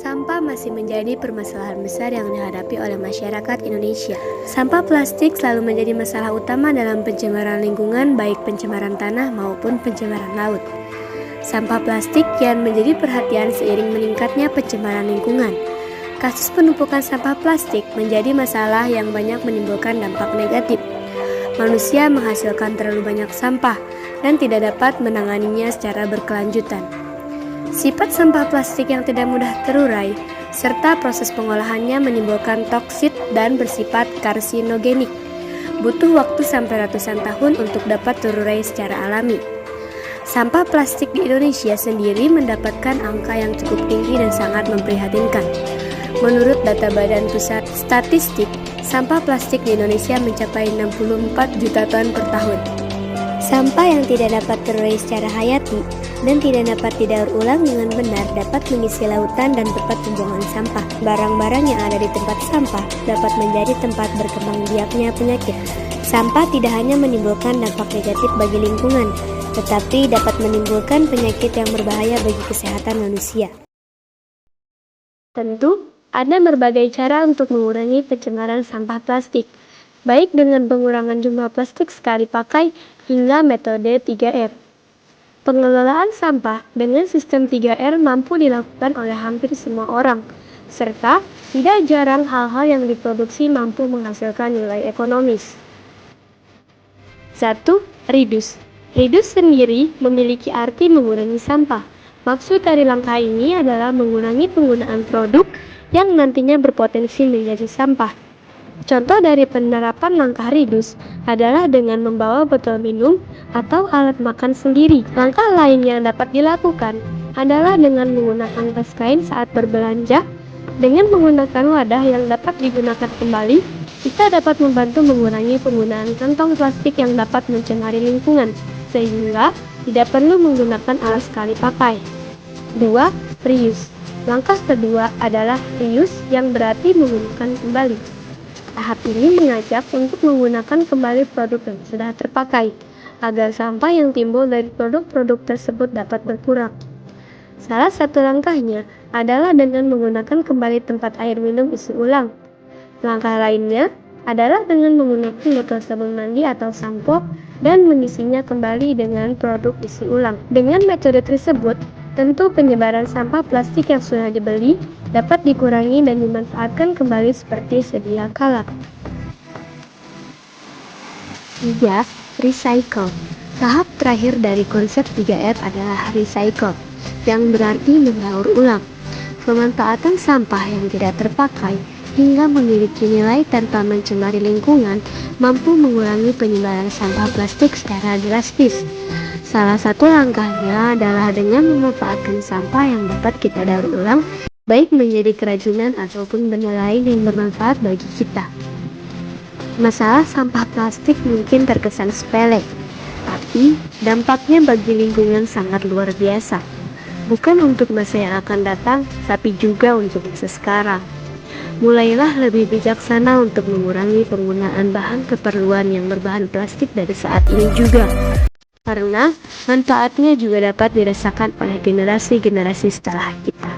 Sampah masih menjadi permasalahan besar yang dihadapi oleh masyarakat Indonesia. Sampah plastik selalu menjadi masalah utama dalam pencemaran lingkungan, baik pencemaran tanah maupun pencemaran laut. Sampah plastik kian menjadi perhatian seiring meningkatnya pencemaran lingkungan. Kasus penumpukan sampah plastik menjadi masalah yang banyak menimbulkan dampak negatif. Manusia menghasilkan terlalu banyak sampah dan tidak dapat menanganinya secara berkelanjutan. Sifat sampah plastik yang tidak mudah terurai, serta proses pengolahannya menimbulkan toksit dan bersifat karsinogenik. Butuh waktu sampai ratusan tahun untuk dapat terurai secara alami. Sampah plastik di Indonesia sendiri mendapatkan angka yang cukup tinggi dan sangat memprihatinkan. Menurut data Badan Pusat Statistik, sampah plastik di Indonesia mencapai 64 juta ton per tahun. Sampah yang tidak dapat terurai secara hayati dan tidak dapat didaur ulang dengan benar dapat mengisi lautan dan tempat pembuangan sampah. Barang-barang yang ada di tempat sampah dapat menjadi tempat berkembang biaknya penyakit. Sampah tidak hanya menimbulkan dampak negatif bagi lingkungan, tetapi dapat menimbulkan penyakit yang berbahaya bagi kesehatan manusia. Tentu, ada berbagai cara untuk mengurangi pencemaran sampah plastik, baik dengan pengurangan jumlah plastik sekali pakai hingga metode 3R. Pengelolaan sampah dengan sistem 3R mampu dilakukan oleh hampir semua orang, serta tidak jarang hal-hal yang diproduksi mampu menghasilkan nilai ekonomis. 1. Reduce. Reduce sendiri memiliki arti mengurangi sampah. Maksud dari langkah ini adalah mengurangi penggunaan produk yang nantinya berpotensi menjadi sampah. Contoh dari penerapan langkah reduce adalah dengan membawa botol minum atau alat makan sendiri. Langkah lain yang dapat dilakukan adalah dengan menggunakan tas kain saat berbelanja. Dengan menggunakan wadah yang dapat digunakan kembali, kita dapat membantu mengurangi penggunaan kantong plastik yang dapat mencemari lingkungan, sehingga tidak perlu menggunakan alat sekali pakai. 2. Reuse. Langkah kedua adalah reuse yang berarti menggunakan kembali. Tahap ini mengajak untuk menggunakan kembali produk yang sudah terpakai, agar sampah yang timbul dari produk-produk tersebut dapat berkurang. Salah satu langkahnya adalah dengan menggunakan kembali tempat air minum isi ulang. Langkah lainnya adalah dengan menggunakan botol sabun mandi atau sampo dan mengisinya kembali dengan produk isi ulang. Dengan metode tersebut, tentu penyebaran sampah plastik yang sudah dibeli dapat dikurangi dan dimanfaatkan kembali seperti sedia kala. 3. Recycle. Tahap terakhir dari konsep 3R adalah recycle, yang berarti mendaur ulang. Pemanfaatan sampah yang tidak terpakai hingga memiliki nilai tanpa mencemari lingkungan mampu mengurangi penyebaran sampah plastik secara drastis. Salah satu langkahnya adalah dengan memanfaatkan sampah yang dapat kita daur ulang, baik menjadi kerajinan ataupun benda lain yang bermanfaat bagi kita. Masalah sampah plastik mungkin terkesan sepele, tapi dampaknya bagi lingkungan sangat luar biasa. Bukan untuk masa yang akan datang, tapi juga untuk masa sekarang. Mulailah lebih bijaksana untuk mengurangi penggunaan bahan keperluan yang berbahan plastik dari saat ini juga. Karena manfaatnya juga dapat dirasakan oleh generasi-generasi setelah kita.